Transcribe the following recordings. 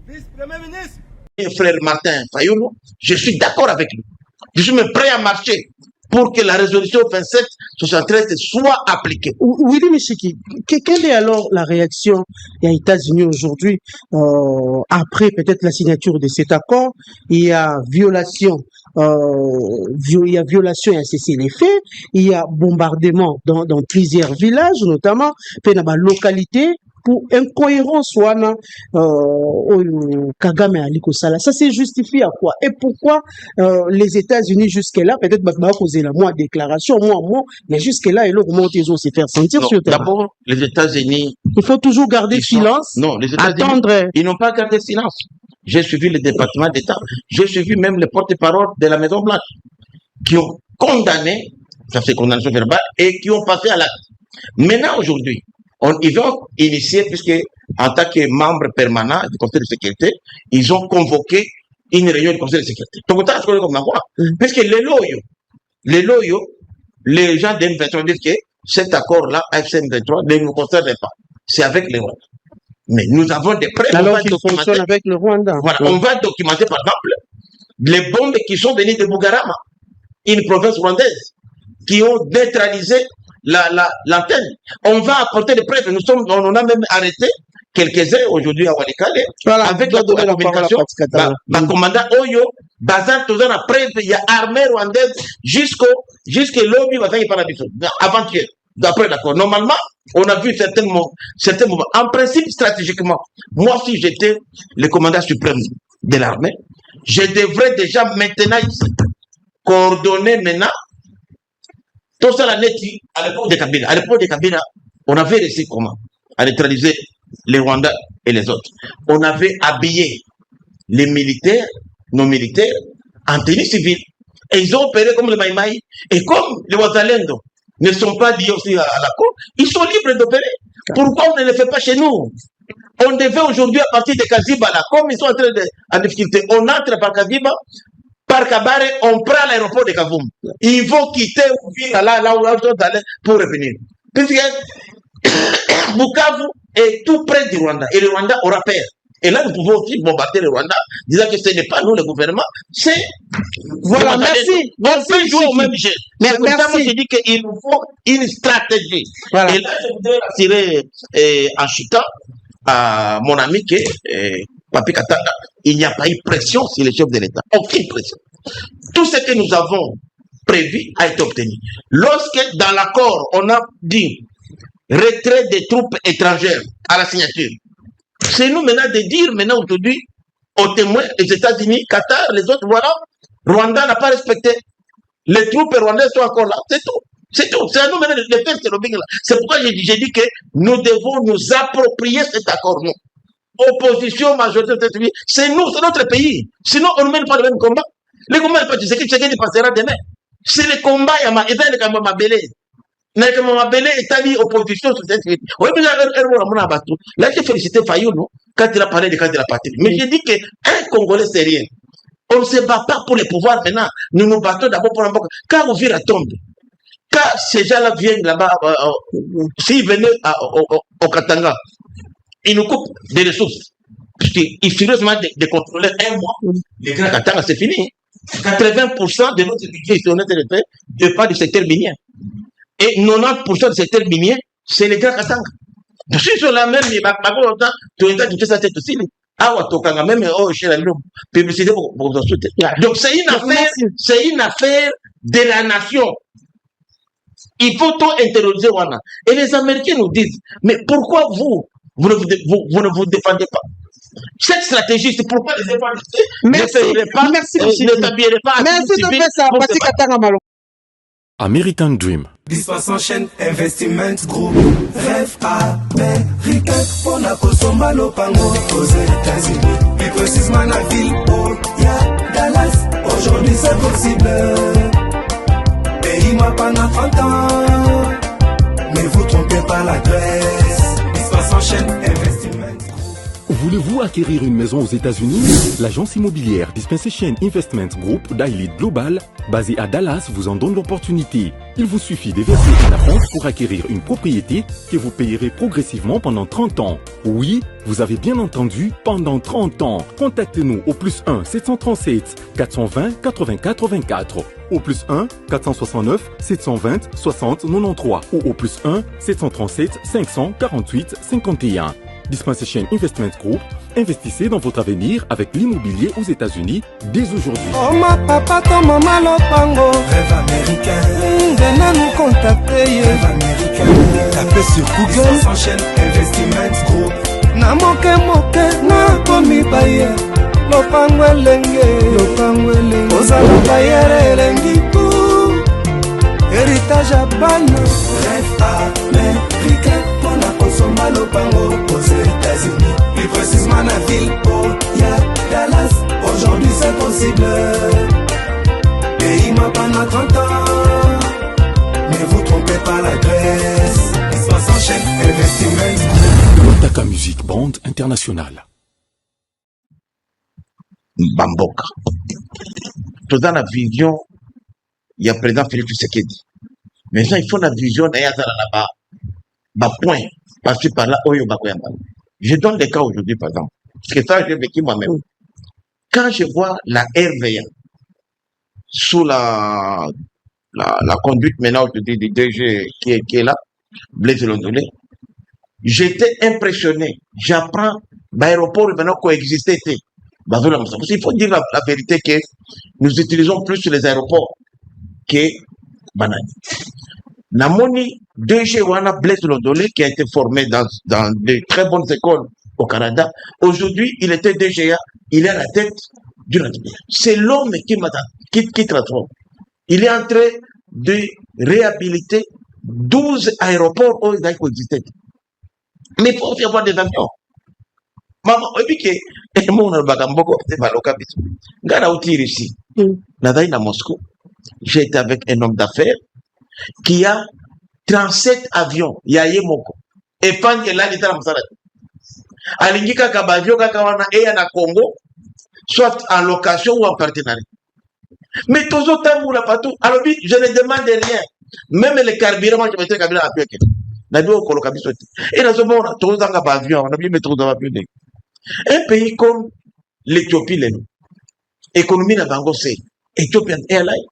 Vice-Premier ministre. Frère Martin Fayulu, je suis d'accord avec lui. Je suis même prêt à marcher pour que la résolution 2773 soit appliquée. Willy Michiki, quelle est alors la réaction des États-Unis aujourd'hui après peut-être la signature de cet accord? Il y a violation, il y a violation et un cessez-les-feux, il y a bombardement dans plusieurs villages, notamment dans la localité. Pour incohérence, Kagame Ali Kosala, ça s'est justifié à quoi? Et pourquoi les États-Unis jusque-là, peut-être poser la moi déclaration, moi, mais jusque-là, ils ont se faire sentir sur terre. D'abord, les États-Unis. Il faut toujours garder silence. Non, les États-Unis. Attendre. Ils n'ont pas gardé silence. J'ai suivi le département d'État. J'ai suivi même les porte-parole de la Maison-Blanche qui ont condamné, ça c'est condamnation verbale, et qui ont passé à l'acte. Maintenant, aujourd'hui, ils vont initier, puisque en tant que membre permanent du Conseil de sécurité, ils ont convoqué une réunion du Conseil de sécurité. Donc, puisque les loyaux, les gens d'M23 disent que cet accord-là, AFC-M23, ne nous concerne pas. C'est avec les Rwandais. Mais nous avons des preuves. Alors qu'ils fonctionnent avec le Rwanda. Voilà, on va documenter, par exemple, les bombes qui sont venues de Bugarama, une province rwandaise, qui ont neutralisé l'antenne. On va apporter des preuves. On a même arrêté quelques-uns aujourd'hui à Walikale. Voilà, avec la communication. Le commandant Oyo, basant tout ça, preuve, il y a armée rwandaise jusqu'à l'objet avant-hier. D'après l'accord. Normalement, on a vu certains moments. En principe, stratégiquement, moi, si j'étais le commandant suprême de l'armée, je devrais déjà maintenant ici coordonner maintenant tout ça la neti à l'époque de Kabila. À l'époque de Kabila, on avait réussi comment? À neutraliser les Rwandais et les autres. On avait habillé les militaires, nos militaires, en tenue civile. Et ils ont opéré comme les Maïmaï. Et comme les Ouazalendo ne sont pas liés aussi à la cour, ils sont libres d'opérer. Pourquoi on ne le fait pas chez nous? On devait aujourd'hui, à partir de Kaziba, là, comme ils sont en difficulté, on entre par Kaziba, par Kabare, on prend l'aéroport de Kavoum. Ils vont quitter là où ils sont allés pour revenir. Puisque Bukavu est tout près du Rwanda et le Rwanda aura peur. Et là, nous pouvons aussi bombarder le Rwanda, disant que ce n'est pas nous, le gouvernement, c'est... Voilà, merci. On peut jouer au même jeu. Mais pour ça, moi, je dis qu'il nous faut une stratégie. Voilà. Et là, je voudrais attirer en chutant à mon ami qui est Papi Katanga. Il n'y a pas eu pression sur les chefs de l'État. Aucune pression. Tout ce que nous avons prévu a été obtenu. Lorsque, dans l'accord, on a dit retrait des troupes étrangères à la signature, c'est nous maintenant de dire maintenant aujourd'hui aux témoins, les États-Unis, Qatar, les autres, voilà, Rwanda n'a pas respecté. Les troupes rwandaises sont encore là, c'est tout. C'est tout. C'est à nous maintenant de faire ce lobbying-là. C'est pourquoi j'ai dit que nous devons nous approprier cet accord. Nous. Opposition, majorité, c'est nous, c'est notre pays. Sinon, on ne mène pas le même combat. Le combat n'est pas du secret, chacun passera demain. C'est le combat, il y a ma belé. Mais comme ma belé est allé opposition sur cette vie. Oui, mais là, j'ai félicité Fayulu quand il a parlé de quand il a parti. Mais j'ai dit qu'un Congolais sérieux On ne se bat pas pour les pouvoirs maintenant. Nous nous battons d'abord pour la banque. Quand Uvira tombe, quand ces gens-là viennent là-bas, s'ils venaient au Katanga, ils nous coupent des ressources. Puisqu'il suffit de contrôler un mois. Les grands Katanga, c'est fini. 80% de notre budget, si on est fait, dépend du secteur minier. Et 90% du secteur minier, c'est les grands Katanga. Donc, si sur la même, tu fais ça tête aussi. Même chez la publicité pour donc c'est une affaire de la nation. Il faut tout intérioriser. Et les Américains nous disent, mais pourquoi vous ne vous défendez pas? Cette stratégie, c'est pourquoi les évangilistes ne s'habilleraient pas. Merci. American Dream. Dispensant chaîne Investment Group. Rêve américain pour la Kosomba Lopango aux États-Unis. Plus précisément la ville où y'a Dallas. Aujourd'hui c'est possible. Pays moi pendant 30 ans. Mais vous trompez pas la Grèce. Dispensant chaîne Investment Group. Voulez-vous acquérir une maison aux États-Unis? L'agence immobilière Dispensation Investment Group d'Elite Global, basée à Dallas, vous en donne l'opportunité. Il vous suffit de verser un acompte pour acquérir une propriété que vous payerez progressivement pendant 30 ans. Oui, vous avez bien entendu, pendant 30 ans. Contactez-nous au +1 737 420 80 84, au +1 469 720 60 93 ou au +1 737 548 51. Dispensation Investment Group, investissez dans votre avenir avec l'immobilier aux États-Unis dès aujourd'hui. Oh ma papa, ton maman Lopango. Rêve américain. Venez nous contacter. Rêve américain. Tapez sur Google. Dispensation Investment Group. Na moke na komi baye. Lopango elenge. Ozala baye elengi pou. Héritage à ban. Rêve américain. Kosomba Lopango aux États-Unis. Plus précisément la ville où y'a Dallas. Aujourd'hui c'est possible. Pays moi pendant 30 ans. Mais vous trompez pas la Grèce. Dispensant chaîne Investment. Lotaka Music Band International. Bamboka. Tout dans la vision, il y a président Félix Tshisekedi. Maintenant, il faut la vision d'ailleurs là-bas. Point. Parce que par là, je donne des cas aujourd'hui, par exemple. Parce que ça, j'ai vécu moi-même. Quand je vois la RVA sous la conduite maintenant aujourd'hui du DG qui est là, Blaise Londolé, j'étais impressionné. J'apprends l'aéroport maintenant coexistait. Il faut dire la vérité que nous utilisons plus les aéroports que Banani. Namoni DG Wana Blaise Londolé qui a été formé dans de très bonnes écoles au Canada. Aujourd'hui, il était DGA, il est à la tête du République. C'est l'homme qui transforme. Il est en train de réhabiliter 12 aéroports où il a existé. Mais il faut aussi avoir des avions. Maman, et moi, on a beaucoup de baloka. Gana outil ici. Là, à Moscou, j'ai été avec un homme d'affaires qui a 37 avions. Yaye moko. Et pan là, il est en train de Alingika Kabavio, Kakawana et à Congo, soit en location ou en partenariat. Mais tous autres temps, alors, je ne demande rien. Même les carburants, je mettrais Kabila à pied. Et dans ce moment, tous les avions, on a bien mis trop d'avions. Un pays comme l'Éthiopie, l'économie n'a pas c'est Ethiopian Airlines.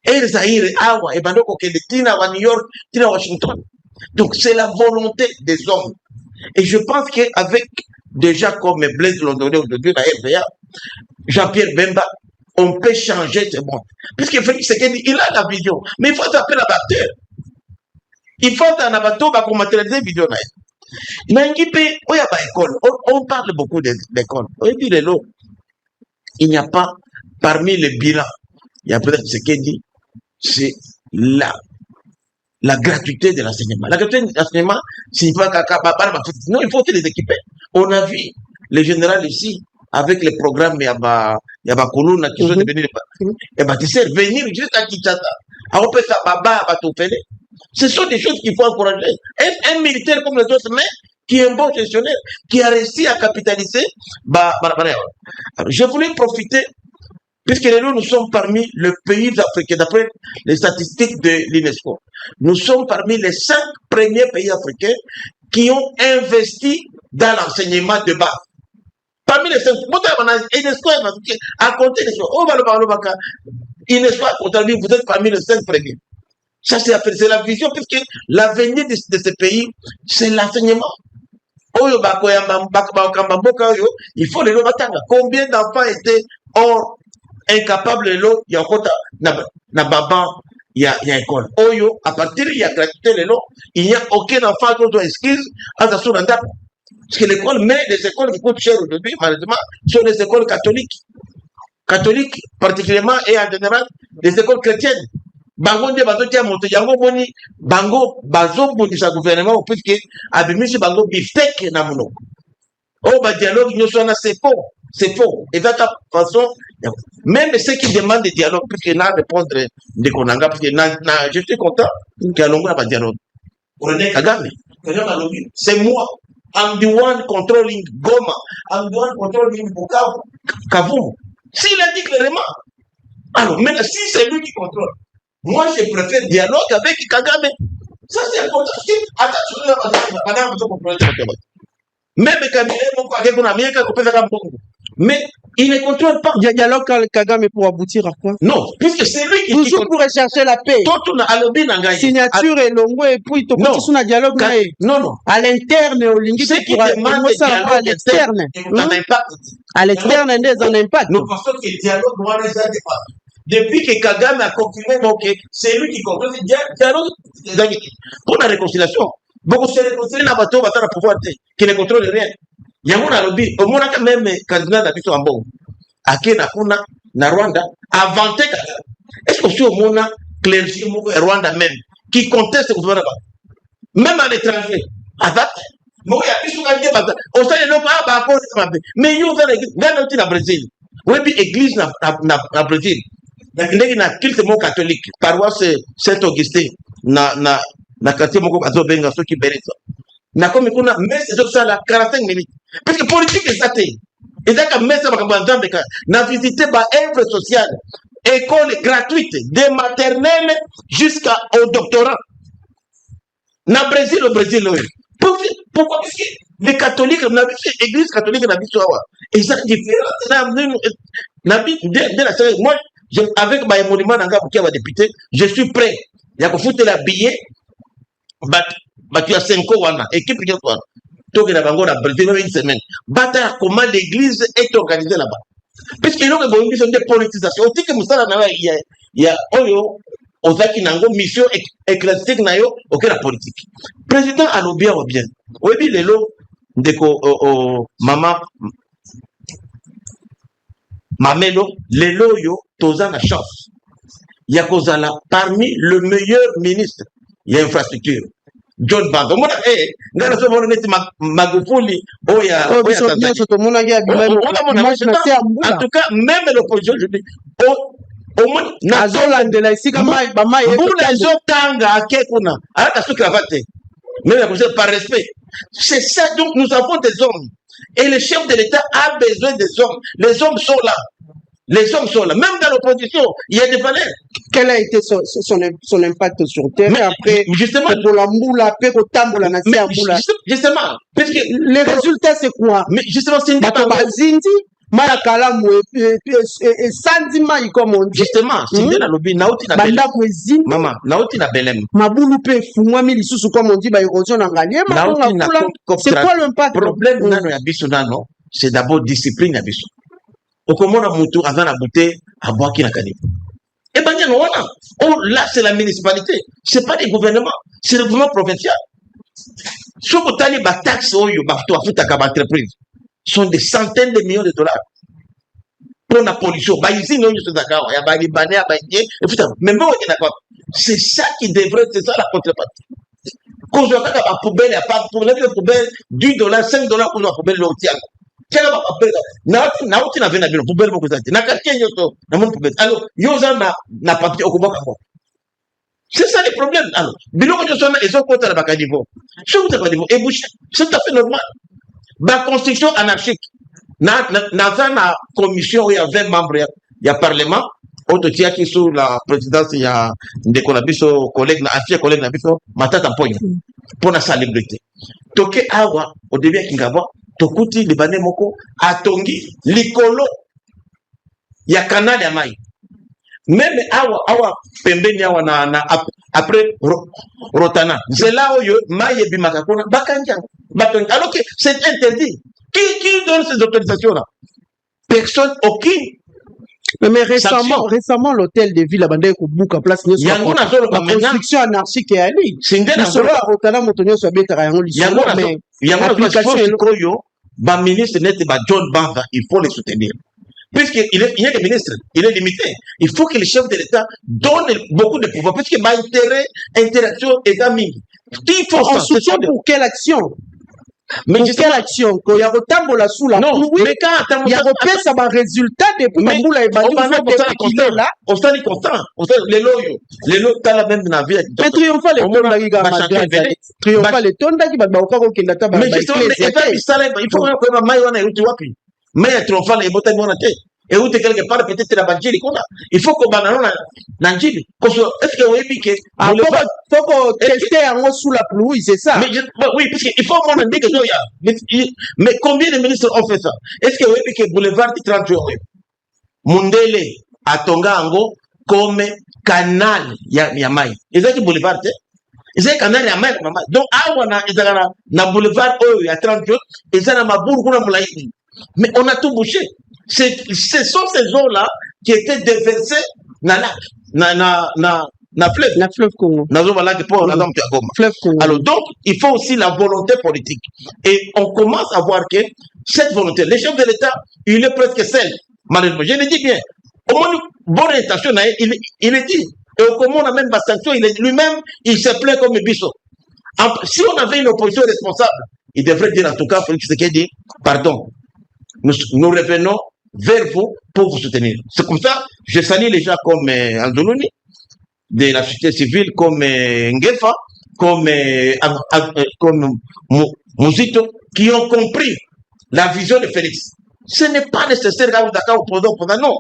Air Zaire, Awa, et Bandoko, qui est Tina à New York, Tina à Washington. Donc, c'est la volonté des hommes. Et je pense qu'avec des gens comme Blaise Londolé aujourd'hui, la RVA, Jean-Pierre Bemba, on peut changer ce monde. Puisque Félix Tshisekedi, il a la vision. Mais il faut appeler l'abatteur. Il faut un abatteur pour matérialiser la vision. On parle beaucoup d'écoles. Il n'y a pas, parmi les bilans, il y a peut-être ce qu'il dit, c'est la gratuité de l'enseignement. La gratuité de l'enseignement, c'est pas non, il faut les équiper. On a vu les généraux ici, avec les programmes, il y a Koulouna qui sont devenus les bâtisseurs, venir jusqu'à Kinshasa. Ce sont des choses qu'il faut encourager. Un militaire comme les autres, mais qui est un bon gestionnaire, qui a réussi à capitaliser. Alors, je voulais profiter Puisque nous sommes parmi les pays africains, d'après les statistiques de l'UNESCO, nous sommes parmi les 5 premiers pays africains qui ont investi dans l'enseignement de base. Parmi les 5, l'UNESCO a compté vous êtes parmi les 5 premiers. Ça, c'est la vision, puisque l'avenir de ces pays, c'est l'enseignement. Il faut les lots. Combien d'enfants étaient hors incapables de l'eau? Il y a encore il y a école. Oyo, à partir il y a gratuité les lots, il n'y a aucun enfant qui doit inscrire à sa source. Parce que l'école, mais les écoles qui coûtent cher aujourd'hui, malheureusement, sont les écoles catholiques. Catholiques, particulièrement, et en général, les écoles chrétiennes. Bango de bazo tia moto yango boni bango bazo boni sa gouvernement puisque abimisi bango biftek na muno. Oh ba dialogue nyoso na c'est faux et de toute façon même ceux qui demandent des dialogues puisque na répondre de konanga parce que je suis content que alongo na dialogue. René Kagame c'est moi. I'm the one controlling Goma. I'm the one controlling Bukavu. Kavumu. S'il a dit clairement. Alors maintenant si c'est lui qui contrôle. Moi, je préfère dialogue avec Kagame. Ça, c'est important. Même mais il ne contrôle pas. Dialogue Kagame pour aboutir à quoi? Non, puisque c'est lui qui toujours pour rechercher la paix. Signature et longo et puis tout sur un dialogue. Non. À l'interne, au linguiste, ceux qui demandent à l'externe. À l'externe, on impact. Nous pensons que le dialogue doit les indépendants. Depuis que Kagame a confirmé, c'est lui qui contrôle le dialogue pour la réconciliation. Beaucoup se réconcilient dans le bateau, pouvoir qui ne contrôle rien. Il y a un lobby, au moins quand même, candidat d'habitude en bon. À Kenya, na Rwanda, inventé Kagame. Est-ce que c'est au moins clergé Rwanda même, qui conteste le gouvernement? Même à l'étranger, à date, mais il y a un Brésil. Oui, puis église na Brésil. Na culte mon catholique, paroisse Saint-Augustin, na quartier mon azobenga ceux qui bénissent. Na comme kuna mais c'est ça là 45 minutes. Parce que politique est ça. Et donc mais ça va na visiter ba œuvre sociale, école gratuite de maternelle jusqu'au doctorat. Na Brésil au Brésil. Pourquoi? Parce que les catholiques, l'église catholique n'a pas et ça différent. Moi, avec ma monument dans le député, je suis prêt. Il y a que foutre la billet, tu as 5 ans, équipe qui est toi. Donc, il y a une semaine. Comment l'église est organisée là-bas. Parce qu'il y a une politisation. On dit que il y a Ozaki Nango, mission ecclésiastique nayo, ok la politique. Président a bien ou bien. Oui, les lots de maman Mamelo, les lots yo, toza na chance. Il y a Kozala parmi le meilleur ministre. Il y a infrastructure. John Bando. Moi, ngana so mona neti Magufuli, oya en tout cas, même l'opposition, je dis, au moins, les autres par respect. C'est ça, donc nous avons des hommes. Et le chef de l'État a besoin des hommes. Les hommes sont là. Les hommes sont là. Même dans l'opposition, il y a des valeurs. Quel a été son impact sur terre après justement, justement, parce que les résultats, c'est quoi? Mais justement, c'est une justement, c'est la lobby nauti na belem. Maman, nauti na belem. C'est quoi l'impact? Problème nano ya biso nano, c'est d'abord discipline ya biso. Okomona mutu avant la bouteille à boire qui na kanipo. Et ben oh là c'est la municipalité, c'est pas les gouvernements, c'est le gouvernement provincial. Ce que tali ba taxe oyo ba to afuta ka entreprise sont des centaines de millions de dollars. Pour la pollution, bah ici non c'est d'accord, il y a ba libanais ba indien et putain même pas d'accord. C'est ça qui devrait, c'est ça la contrepartie. Quand je regarde la poubelle, il y a pas pour la poubelle $10, $5 pour la poubelle l'autre. Alors, c'est ça le problème. Alors, c'est tout à fait normal. La construction anarchique, dans la commission où il y a 20 membres, il y a Parlement, autre qui est sous la présidence, il y a des collègues, anciens collègues, Matata Mponyo, pour la célébrité. Toke Awa, au début, Kingaba, Tokuti, Libanais Moko, Atongi, Likolo, il y a Canal et Maï. Même Awa, Pembeni Awa, après Rotana, c'est là où Maï et Bimakakona, Bakanja, alors que c'est interdit. Qui donne ces autorisations-là? Personne, aucune. Mais récemment, l'hôtel de ville a bandé Kubuka place. Il y a une construction anarchique et ali. C'est une Rotana Motonio soit bien travaillé. Il y a une application. Ministre net John Bamba, il faut les soutenir. Puisqu'il est le ministre, il est limité. Il faut que le chef de l'État donne beaucoup de pouvoir. Puisque ma interaction est amie. On soutient pour quelle action? Mais pour quelle action? Quand il y a autant de la sous la pluie, il y a repère ça va résultat depuis que Moula est banni. On s'en est content. Les loyaux, t'as la même navire. Mais triomphal est tonda qui va triomphal est tonda qui va bauka ko kenda ta ba. Mais justement, il faut que maï wana yuti wapi. Mais triomphal est bota mona te. Et où quelque part peut-être la banjili qu'on a. Il faut qu'on banane nanjili. Est-ce que vous avez piqué? Faut qu'on teste en sous la pluie, c'est ça. Mais oui, puisqu'il faut qu'on ait que mais combien de ministres ont fait ça? Est-ce que vous avez piqué boulevard du 30 jours? Mundele à Tongango comme canal Yamai. Est-ce que boulevard c'est canal Yamai? Donc awana na boulevard à 30 jours et ça na mabour kuna mulaini. Mais on a tout bouché. Ce sont ces eaux-là qui étaient déversées dans la fleuve. La fleuve Congo. Fleuve Congo. Alors donc, il faut aussi la volonté politique. Et on commence à voir que cette volonté, les chefs de l'État, il est presque seul. Malheureusement, je le dis bien. Au moins, une bonne intention, il est dit. Et au comment on a même pas sanction, lui-même, il se plaint comme Bisso. Si on avait une opposition responsable, il devrait dire en tout cas, Félix Tshisekedi, pardon. Nous revenons vers vous pour vous soutenir. C'est comme ça, je salue les gens comme Andoloni, de la société civile, comme Ngefa, comme Mouzito, qui ont compris la vision de Félix. Ce n'est pas nécessaire d'avoir opposant, non.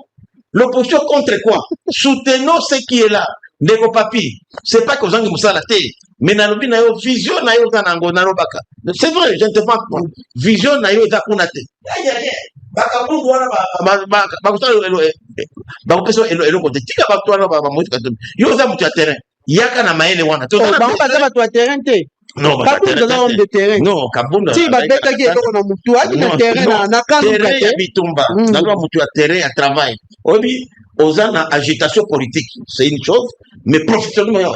L'opposition contre quoi? Soutenons ce qui est là. Ndeko papi, c'est pas que vous avez la tête, mais nalobi na yo vision na yo zanango na robaka. C'est vrai, je ne te vante pas. Vision na yo zakunate. Baka bungu wana ba kusalo ba kupeso elo kote. Tika ba twana ba moto katum. Yo za mutu ya terrain. Yaka na maele wana. To ba ba za ba terrain te. Non, Kabunda za homme de terrain. Non, Kabunda. Si ba beta ki eko na mutu aki na terrain na kanu ka terrain ya bitumba. Na lo mutu ya terrain ya travail. Obi aux agitation politique, c'est une chose, mais professionnellement,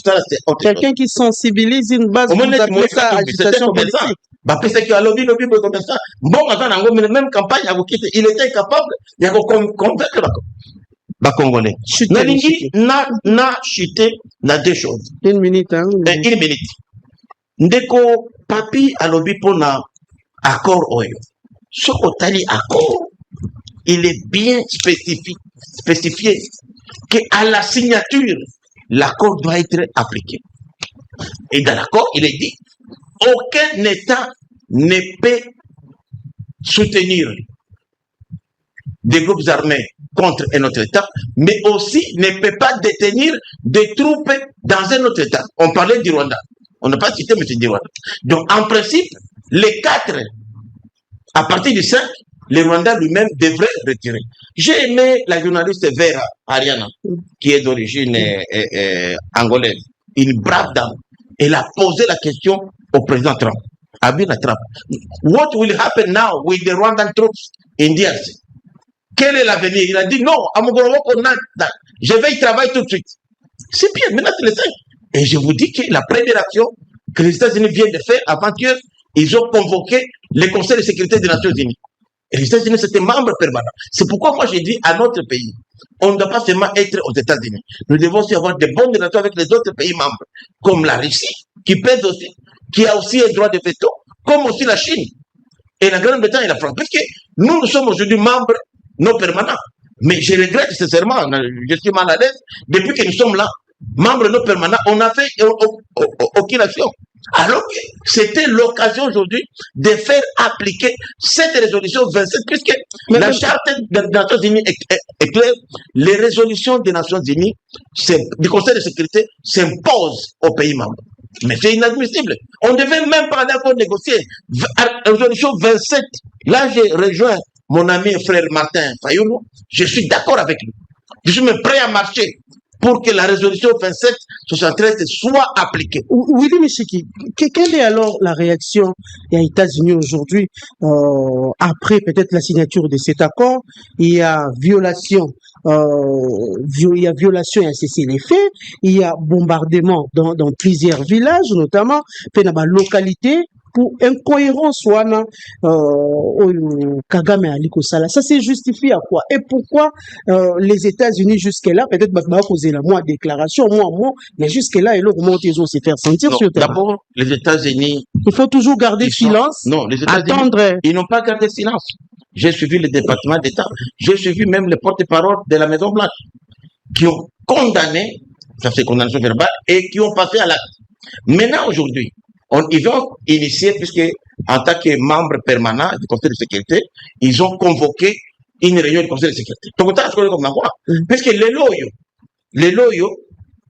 c'est autre chose. Quelqu'un qui sensibilise une base, vous appelez ça agitation politique. Parce que le lobby comme ça. Bon, attends, même campagne, il était incapable de convaincre les Congolais. Nalingi n'a chuté dans deux choses. Une minute, hein? Une minute. Ndeko papi a lobby pour un accord oyo. Ce qu'on accord, il est bien spécifié qu'à la signature, l'accord doit être appliqué. Et dans l'accord, il est dit, aucun État ne peut soutenir des groupes armés contre un autre État, mais aussi ne peut pas détenir des troupes dans un autre État. On parlait du Rwanda. On n'a pas cité M. du Rwanda. Donc, en principe, les 4, à partir du 5, le Rwanda lui-même devrait retirer. J'ai aimé la journaliste Vera Ariana, qui est d'origine angolaise, une brave dame. Elle a posé la question au président Trump. Abina Trump. What will happen now with the Rwandan troops in DRC? Quel est l'avenir? Il a dit non, je vais y travailler tout de suite. C'est bien, maintenant c'est le 5. Et je vous dis que la première action que les États-Unis viennent de faire avant qu'ils ont convoqué le Conseil de sécurité des Nations Unies. Et les États-Unis, c'était membre permanent. C'est pourquoi moi j'ai dit à notre pays, on ne doit pas seulement être aux États-Unis. Nous devons aussi avoir de bonnes relations avec les autres pays membres, comme la Russie, qui pèse aussi, qui a aussi un droit de veto, comme aussi la Chine, et la Grande-Bretagne et la France. Parce que nous sommes aujourd'hui membres non permanents. Mais je regrette sincèrement, je suis mal à l'aise, depuis que nous sommes là, membres non permanents, on n'a fait aucune action. Alors que c'était l'occasion aujourd'hui de faire appliquer cette résolution 27, puisque la charte des Nations Unies est claire, les résolutions des Nations Unies du Conseil de sécurité s'imposent aux pays membres. Mais c'est inadmissible. On ne devait même pas d'accord négocier. Résolution 27, là j'ai rejoint mon ami et frère Martin Fayoulou, je suis d'accord avec lui. Je suis même prêt à marcher pour que la résolution 27-73 soit appliquée. Willy Michiki, quelle est alors la réaction des États-Unis aujourd'hui après peut-être la signature de cet accord? Il y a violation, il y a violation et un cessez-les-feux, il y a bombardement dans plusieurs villages, notamment dans la localité. Pour incohérence, Kagame Ali Kosala, ça s'est justifié à quoi? Et pourquoi les États-Unis jusque-là, peut-être va poser la moi déclaration, moi, mais jusque-là, ils ont se faire sentir sur terre. D'abord, les États-Unis. Il faut toujours garder silence. Non, les États-Unis, ils n'ont pas gardé silence. J'ai suivi le département d'État, j'ai suivi même les porte-parole de la Maison-Blanche, qui ont condamné, ça c'est condamnation verbale, et qui ont passé à l'acte. Maintenant, aujourd'hui, ils vont initier, puisque en tant que membre permanent du Conseil de sécurité, ils ont convoqué une réunion du Conseil de sécurité. Donc, puisque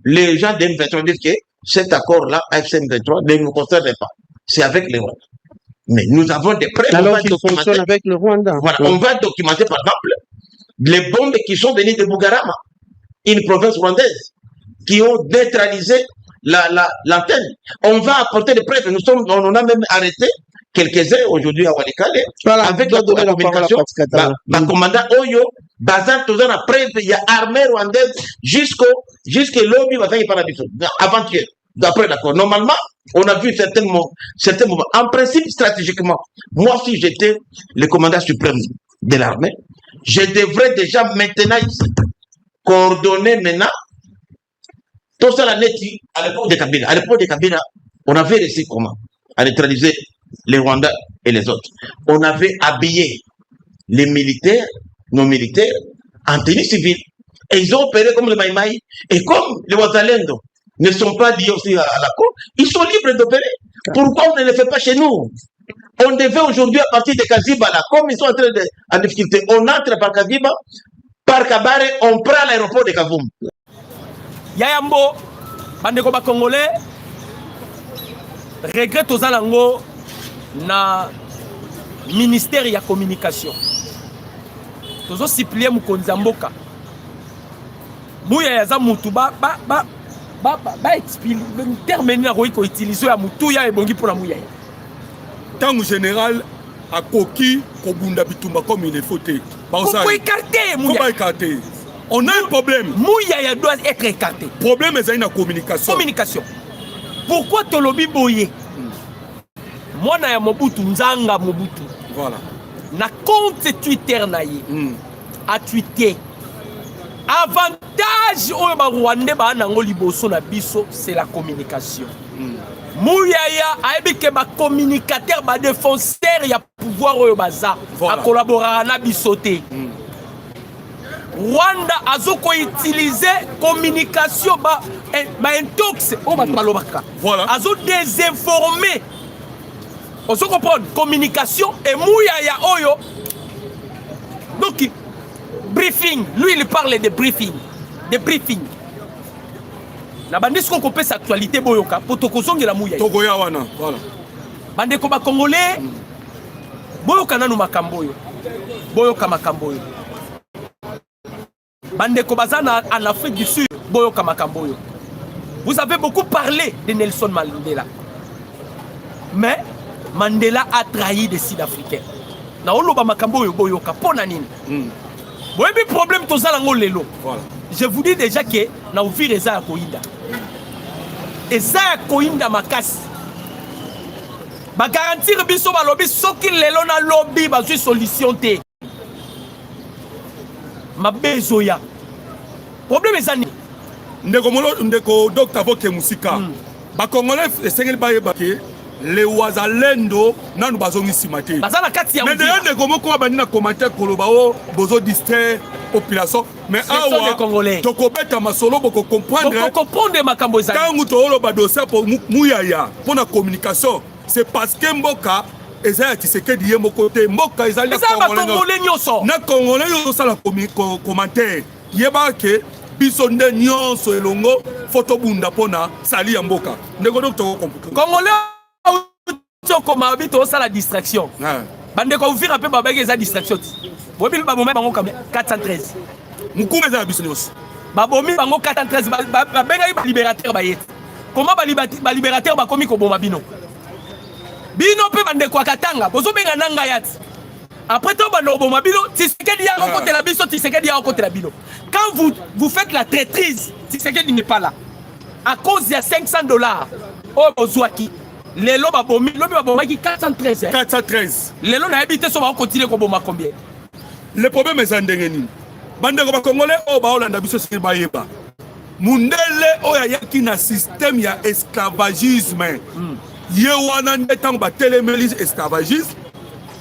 les gens de M23 disent que cet accord-là, AFC-M23, ne nous concerne pas. C'est avec les Rwandais. Mais nous avons des preuves. Alors qu'ils fonctionnent avec le Rwanda. Voilà, on va documenter, par exemple, les bombes qui sont venues de Bugarama, une province rwandaise, qui ont neutralisé l'antenne. On va apporter des preuves. On a même arrêté quelques-uns aujourd'hui à Walikale, voilà, avec la communication. Commandant Oyo, basant tout ça, preuve, il y a armée rwandaise jusqu'à lobby, avant-hier. D'après d'accord. Normalement, on a vu certains moments. En principe, stratégiquement, moi, si j'étais le commandant suprême de l'armée, je devrais déjà maintenant ici coordonner maintenant tout ça la neti à l'époque de Kabila. À l'époque de Kabila, on avait réussi comment? À neutraliser les Rwandais et les autres. On avait habillé les militaires, nos militaires, en tenue civile. Et ils ont opéré comme le Maïmaï. Et comme les Ouazalendo ne sont pas liés aussi à la cour, ils sont libres d'opérer. Pourquoi on ne le fait pas chez nous? On devait aujourd'hui, à partir de Kaziba, là, comme ils sont en difficulté, on entre par Kaziba, par Kabare, on prend l'aéroport de Kavumu. Yayambo, bandeko ba Congolais, regrette aux alango na ministère de la communication. Tozo Cyprien Mukonzamboka. Mouya yaza mutu ba explique terme na ko utiliser ya mutu ya ebongi pour la mouya. Tant général a koki ko bunda bitumba comme il faut te. Pourquoi écarter mouya? Pourquoi écarter? On a un problème. Mouya doit être écarté. Problème est la communication. Communication. Pourquoi te lobby boye? Moi na ya Mobutu nzanga Mobutu. Voilà. Na compte Twitter na ye. A tweeté. Avantage oyo ba Rwandais ba nango liboso na biso, c'est la communication. Mouya a ebike ba communicateur ba défenseur ya pouvoir oyo baza a collaborer na bisoté. Rwanda azoko utiliser communication ba intox o ba balobaka. Voilà. Azo désinformer. On se comprend communication et mouya ya oyo. Donc briefing, lui il parle de briefing, La bande ce qu'on peut cette actualité boyoka potoko zonge la mouya. Togoya wana, voilà. Bande ko ba Congolais boyoka nanu makamboyo. Boyoka makamboyo. Bande ko bazana en Afrique du Sud boyoka makamboyo. Vous avez beaucoup parlé de Nelson Mandela. Mais Mandela a trahi des Sud-Africains. Na oloba makamboyo boyoka pona nini? Boyebi problème tozala ngo lelo. Voilà. Je vous dis déjà que na ouvrir eza ya koinda. Eza ya koinda makasi. Ba garantir biso ba lobby soki lelo na lobby ba zui solution te. Mabezoya. Problème ezani. Ndeko Dr. Voke Musika. Ba Congolais esengeli ba yebake les Ouazalendo nanu bazongi simate. Bazana kati ya. Mais de ndeko moko ba nina commentaire koloba o bozo distraire population mais awa tokobeta masolo boko comprendre makambo ezali tangu tooloba dossier pour muyaya pour la communication c'est parce que mboka ezali Tshisekedi ye moko te mboka ezali na congolais nyonso na congolais nyonso sala commentaire yeba ke biso nde nyonso elongo photo bunda pona sali ya mboka ndeko docteur comprendre congolais tokoma bito sala distraction bande ko ouvrir un peu babaki eza distraction bobi babomi bango comme 413 mukume za biso nyonso babomi bango 413 babengaki balibérateur bayete comment balibérateur bakomi koboma bino mpe bande kwa katanga bozobenga nanga yati après to bande koboma bino Tshisekedi ya kokotela biso Tshisekedi ya kokotela bino quand vous faites la traîtrise Tshisekedi n'est pas là à cause ya $500 oh bozwaki lelo babomi lobi babomaki 413 413 lelo na habité so ba continuer koboma combien le problème est ndenge nini bandeko ba congolais o ba olanda biso siki bayeba mundele o yaki na système ya esclavagisme ye wana ndetango ba télémélis esclavagisme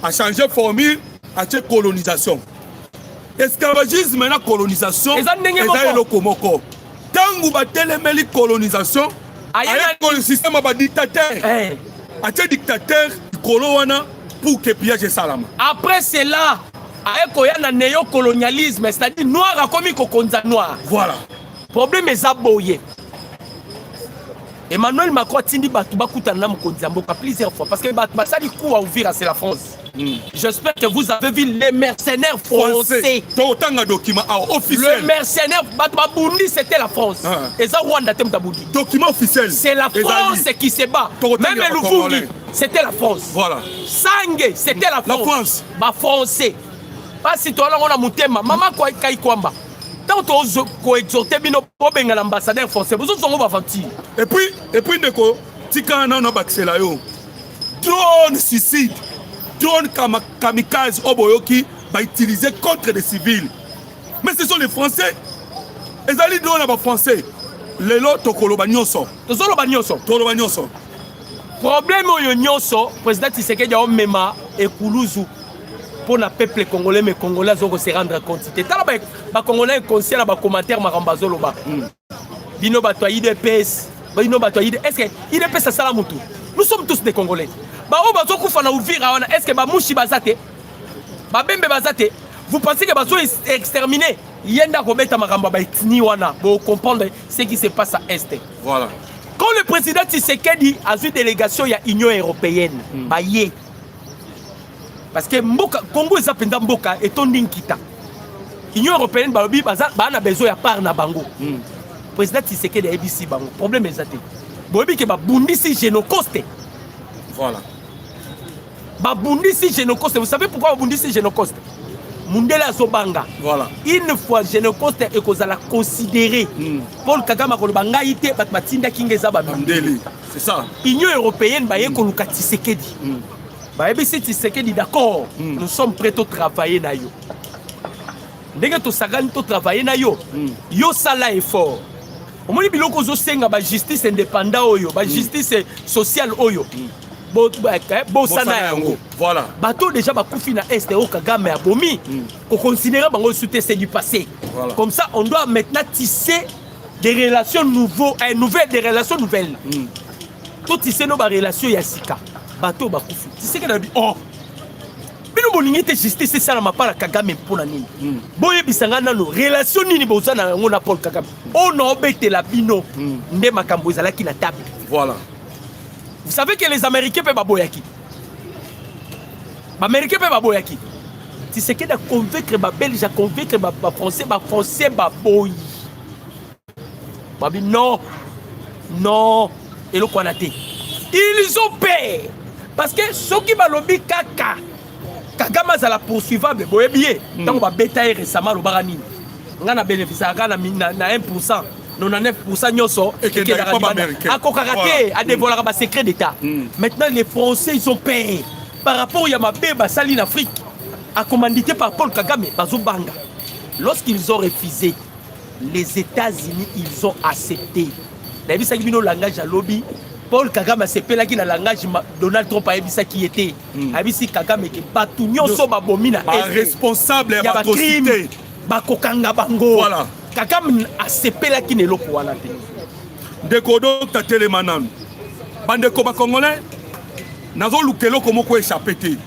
a changé formule a tché colonisation esclavagisme na colonisation eza eloko moko tango ba télémélis colonisation le système ba dictateur a tché dictateur kolo wana pour que pillage salama après cela aeko ya na néocolonialisme c'est-à-dire noir a commis kokonza noir voilà problème eza boye Emmanuel Macron tindi batu bakutana na mokonzi mboka plusieurs fois parce que basali coup à ouvrir c'est la France. J'espère que vous avez vu les mercenaires français. Document officiel. Le mercenaire Babundi c'était la France. Et ça Rwanda tem Tabundi. Document officiel. C'est la France qui se bat. Même le Luvungi c'était la France. Voilà. Sangue c'était la France. Ba français. Pas si toi là on a mutema mama kwa kai kwamba. Tant qu'on exhorte bino pobenga l'ambassadeur français vous sont aventure et puis ndeko tika na baxela yo drone suicide drone kamikaze oboyoki ba utiliser contre les civils mais ce sont les français ezali drone ba français lelo tokoloba nyonso problème oyo nyonso président Tshisekedi a mema ekuluzu pour le peuple congolais, mais congolais vont se rendre compte. Les congolais conscients de commentaires marambazolo ba. Bino bato IDPS, bino bato IDPS. Est-ce que IDPS ça sala mutu? Nous sommes tous des Congolais. Ba o bazo kufa na uvira wana. Est-ce que ba mushi bazate? Ba bembe bazate? Vous pensez que bazo exterminer? Yenda kobeta maramba ba etni wana. Pour comprendre ce qui se passe à Est. Voilà. Quand le président Tshisekedi a vu délégation il y a Union européenne, ba yé. Parce que Mboka, Congo est appelé Mboka et Tondin Kita. L'Union européenne a besoin de part na bango. Président Tshisekedi a ABC bango. Problème est ça. Bobi que Babundi si génocoste. Voilà. Babundi si génocoste. Vous savez pourquoi Babundi si génocoste? Mundela Zobanga. Voilà. Une fois génocoste et qu'on a considéré. Paul Kagame a dit que Batinda Kingeza Babundeli. C'est ça. L'Union européenne a dit que Tshisekedi. ABC Tshisekedi d'accord, nous sommes prêts à travailler na yo. Ndenge to sagani to travailler na yo. Yo sala effort. Omoni biloko zo senga ba justice indépendant oyo, ba justice sociale oyo. Bo sana yango. Voilà. Bato déjà ba kufi na est au Kagame a bomi. Ko considérer bango souté c'est du passé. Voilà. Comme ça on doit maintenant tisser des relations nouvelles, des relations nouvelles. Tout tisser nos relations yasika. Bato bakufi. Tu sais que na bi oh. Bino bolingi te justice c'est ça na mapala Kagame mpona nini. Boye bisanga nano relation nini bozana yango na Paul Kagame. On obete la bino nde makambo ezalaki na table. Voilà. Vous savez que les Américains peuvent baboyaki. Les Américains peuvent baboyaki. Tu sais que de convaincre les Belges, à convaincre les Français baboy. Babi non. Non. Et le Kwanate. Ils ont peur. Parce que ceux qui balobi kaka, Kagame za la poursuivable, boye billet. Tant qu'on va bétailler récemment le barani. On a bénéficié à 1%, 99% nyoso et qui est américain. À Kokarate, à dévoiler un secret d'État. Maintenant les Français ils ont peur. Par rapport à Yamabé, Basali en Afrique, à commandité par Paul Kagame, Bazobanga. Lorsqu'ils ont refusé, les États-Unis ils ont accepté. La vie ça qui langage à lobby. Paul Kagame a sepé là qui na langage Donald Trump a ça qui était. A dit Kagame qui batunyo so babomina responsable et atrocité. bakokanga bango. Voilà. Kagame asepelaki neloko wana te. Ndeko Dr Telema nanu. Bandeko ba Congolais nazo lukelo komo ko échapper te.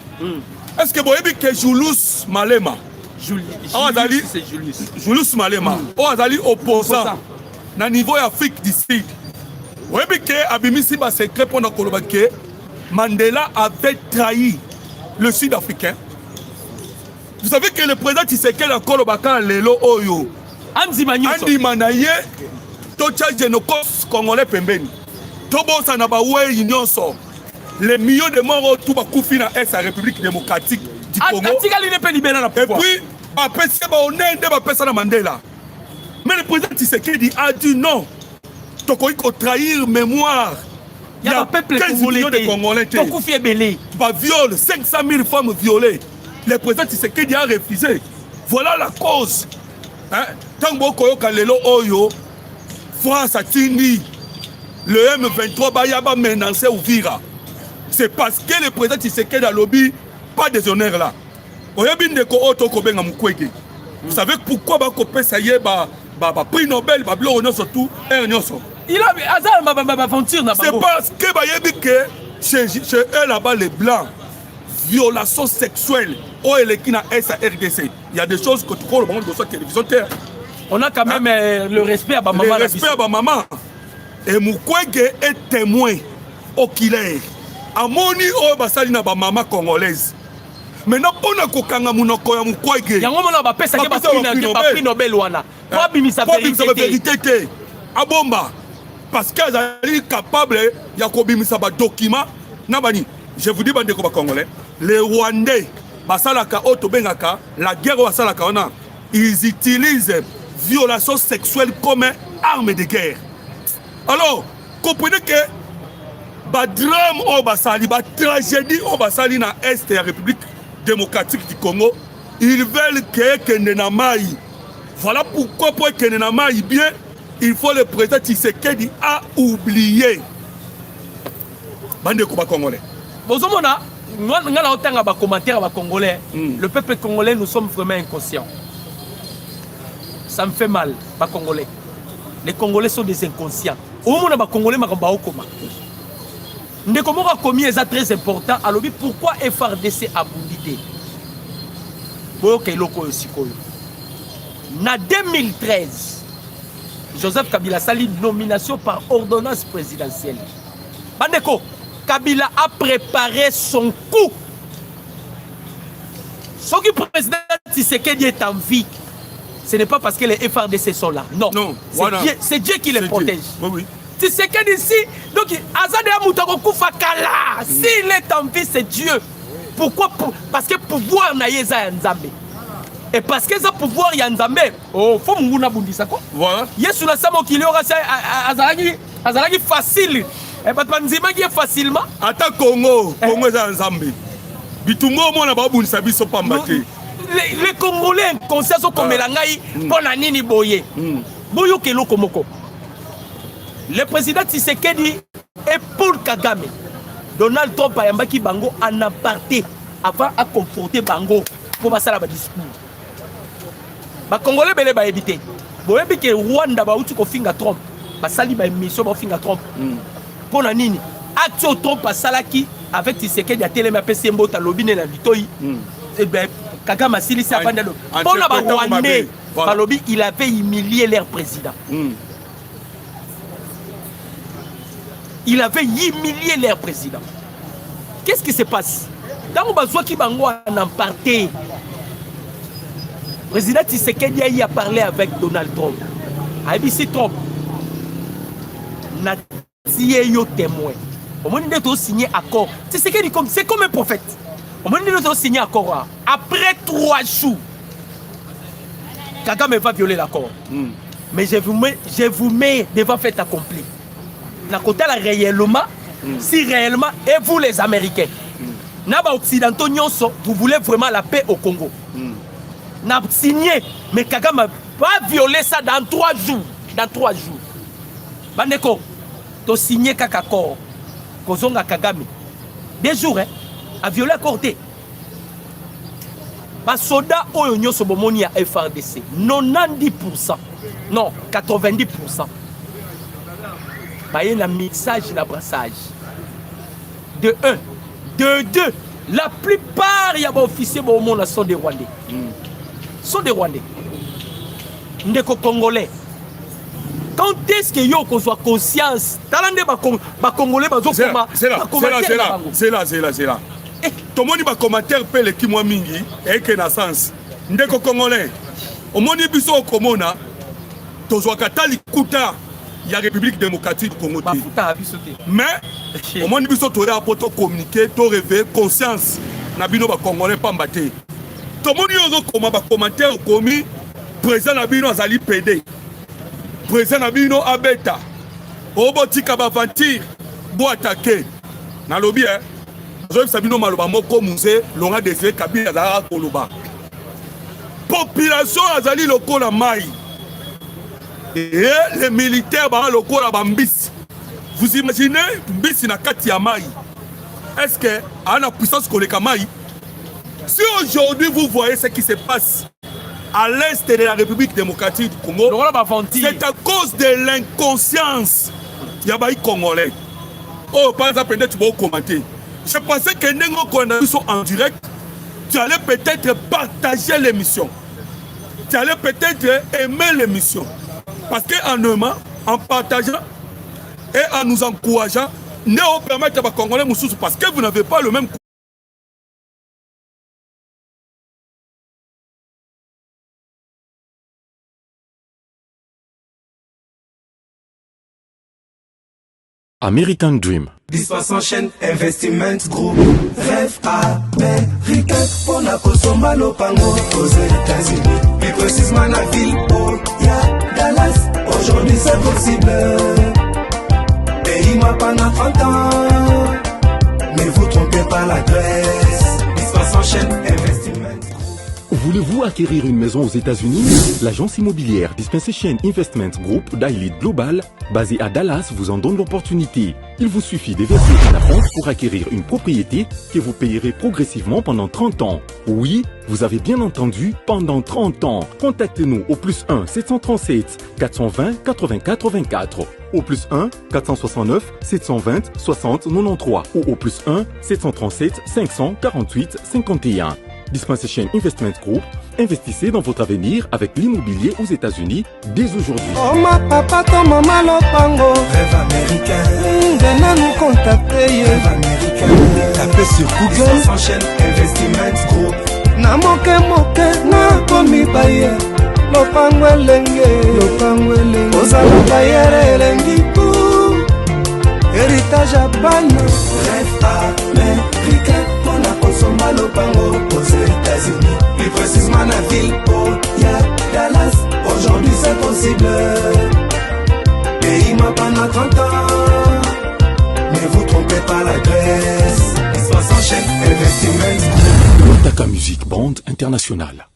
Est-ce que boyebi que Julius Malema Julius Malema azali opposant na niveau Afrique du Sud. Boyebi que abimisi ba secret pour na koloba que Mandela avait trahi le Sud-Africain. Vous savez que le président Tshisekedi a kolobaka lelo oyo andima na ye tocha genokos congolais pembeni tobosa na bawe nyonso les millions de morts tout bakufi na est la République démocratique du Congo et puis apesi ba onende ba pesa na Mandela. Mais le président Tshisekedi a dit non, tokoki ko trahir mémoire. Il y a 15 millions de Congolais qui violent 500 000 femmes violées. Le président Tshisekedi a refusé. Voilà la cause. Tango koyoka lelo oyo France a tini le M23 bayaba menacé Uvira. C'est parce que le président Tshisekedi a lobby pas des honneurs là. Oyebi ndeko oto ko benga Mukwege. Vous savez pourquoi ba kopé ça y est ba prix Nobel ba blo surtout nyonso. Il a aventure na bango. C'est parce que bayebi que chez eux là-bas les blancs violation sexuelle au Elekina SARDC. Il y a des choses que tu crois le monde de sa télévision terre. On a quand même le respect à maman. Le respect à maman. Et Mukwege est témoin oculaire. Amoni o basali na ba maman congolaise. Maintenant pona kokanga munoko ya Mukwege. Yango mona ba pesa ke ba prix Nobel wana. Pas bimisa vérité. Abomba. Parce qu'elles sont capables de ba document na bani. Je vous dis bandeko ba congolais, les Rwandais basalaka auto bengaka la guerre basalaka ona, ils utilisent violation sexuelle comme arme de guerre. Alors, comprenez que ba drame au basali, ba tragédie au basali na est de la République démocratique du Congo, ils veulent que Nenamai. Voilà pourquoi pour que Nenamai bien, il faut le président Tshisekedi a oublié. Bandeko ba congolais. Bozomona, ngala otanga ba commentaire ba congolais. Le peuple congolais, nous sommes vraiment inconscients. Ça me fait mal, ba congolais. Les Congolais sont des inconscients. Au moment où les Congolais makamba okoma. Ndeko moko komi est très important. Alors pourquoi FRDC a boudité? Boyoka iloko yosikoyo. Na 2013, Joseph Kabila sali nomination par ordonnance présidentielle. Bandeko, Kabila a préparé son coup. Ce qui président Tshisekedi est en vie, ce n'est pas parce que les FRDC sont là. Non. C'est Dieu qui les protège. Oui. Tshisekedi ici, donc Azade Amoutako Koufakala. S'il est en vie, c'est Dieu. Pourquoi? Parce que pouvoir n'a pas Nzambe. Et parce que ça pouvoir y a Nzambe. Oh, faut m'ouna bundisa quoi. Voilà. Yesu la samo qui l'aura ça azalagi facile. Et pas Nzima qui est facilement. Ata Congo est Nzambe. Bitungo mona ba bundisa biso pambate. Les Congolais conscients sont comme Langai pour la nini boye. Boyo kelo komoko. Le président Tshisekedi est pour Kagame. Donald Trump a yambaki bango en aparté avant à conforter bango pour passer la discours. Ba Congolais belé ba éviter. Boye que Rwanda ba uti ko finga Trump. Ba sali ba émission ba finga Trump. Pour la nini. Action Trump a salaki avec Tshisekedi a télé ma PC mbota lobine na bitoi. Et ben Kagame a sili sa bande. Pour la ba Rwandais, ba lobby il avait humilié leur président. Il avait humilié leur président. Qu'est-ce qui se passe? Dans le besoin qui bango en aparté, le président Tshisekedi a parlé avec Donald Trump. ABC Trump n'a yo témoin. Au moment où signé accord, Tshisekedi c'est comme un prophète. Au moment où signé accord, après 3 jours, Kagame va violer l'accord. Mais je vous mets devant fait accompli. Na côté là réellement, si réellement, et vous les Américains, Naba Occidentaux, vous voulez vraiment la paix au Congo. N'a signé, mais Kagame va violer ça dans 3 jours. Dans 3 jours. Bandeko, tu as signé Kakakor, Kozonga Kagame. 2 jours, hein, à violer à côté. basoda oyo nyonso bomoni ya FRDC 90%, non 90%, baye na mixage na brassage. De 1, de 2, la plupart ya ba officiers bomona sont des Rwandais. Sont des Rwandais. Ndeko Congolais. Quand est-ce que yo qu'on soit conscience talande ba Congolais bazo koma c'est là. Tout le monde va commentaire pele ki moi mingi et que na sens ndeko Congolais omoni biso komona tozwa katali kuta ya République démocratique du Congo mais omoni biso to ya poto communiquer to réveiller conscience na bino ba Congolais pamba te to moni yo koma ba commentaire komi président na bino azali PD président na bino abeta obotika ba aventure bo attaquer na lobby Sabino maloba moko musée longa Désiré Kabila za koloba population azali lokola mai et les militaires ba lokola bambisi. Vous imaginez mbisi na kati ya mai, est-ce que a na puissance koleka mai? Si aujourd'hui vous voyez ce qui se passe à l'est de la République démocratique du Congo, c'est à cause de l'inconscience ya ba congolais. Oh par exemple peut-être tu vas commenter. Je pensais que Nengo Kondabiso en direct, tu allais peut-être partager l'émission. Tu allais peut-être aimer l'émission. Parce qu'en aimant, en partageant et en nous encourageant, nous permettre à Congolais Moussous parce que vous n'avez pas le même. American Dream. Dispensant chaîne Investiment Group. Rêve américain pour la Kosomba Lopango aux États-Unis. Plus précisément la ville où il y a Dallas. Aujourd'hui c'est possible. Pays m'a pendant 30 ans. Ne vous trompez pas l'adresse. Dispensant chaîne Investiment Group. Voulez-vous acquérir une maison aux États-Unis? L'agence immobilière Dispensation Investment Group d'Elite Global, basée à Dallas, vous en donne l'opportunité. Il vous suffit de verser un acompte pour acquérir une propriété que vous payerez progressivement pendant 30 ans. Oui, vous avez bien entendu, pendant 30 ans. Contactez-nous au +1 737 420 80 84, au +1 469 720 60 93 ou au +1 737 548 51. Dispensation Investment Group, investissez dans votre avenir avec l'immobilier aux États-Unis dès aujourd'hui. Oh ma papa, ton maman lopango. Rêve américain. Venez nous contacter. Rêve américain. Tapez sur Google. S'enchaîne Investiment Group. Na moke na komi baye. Lopango elenge. Ozala bayere elengi pou. Héritage à bana. Rêve américain. Mona Kosomba Lopango aux États-Unis. Plus précisément la ville où il y a Dallas. Aujourd'hui c'est possible. Pays m'a pendant 30 ans. Ne vous trompez pas l'adresse. Dispensant chaîne Investiment. Taka Music Band International.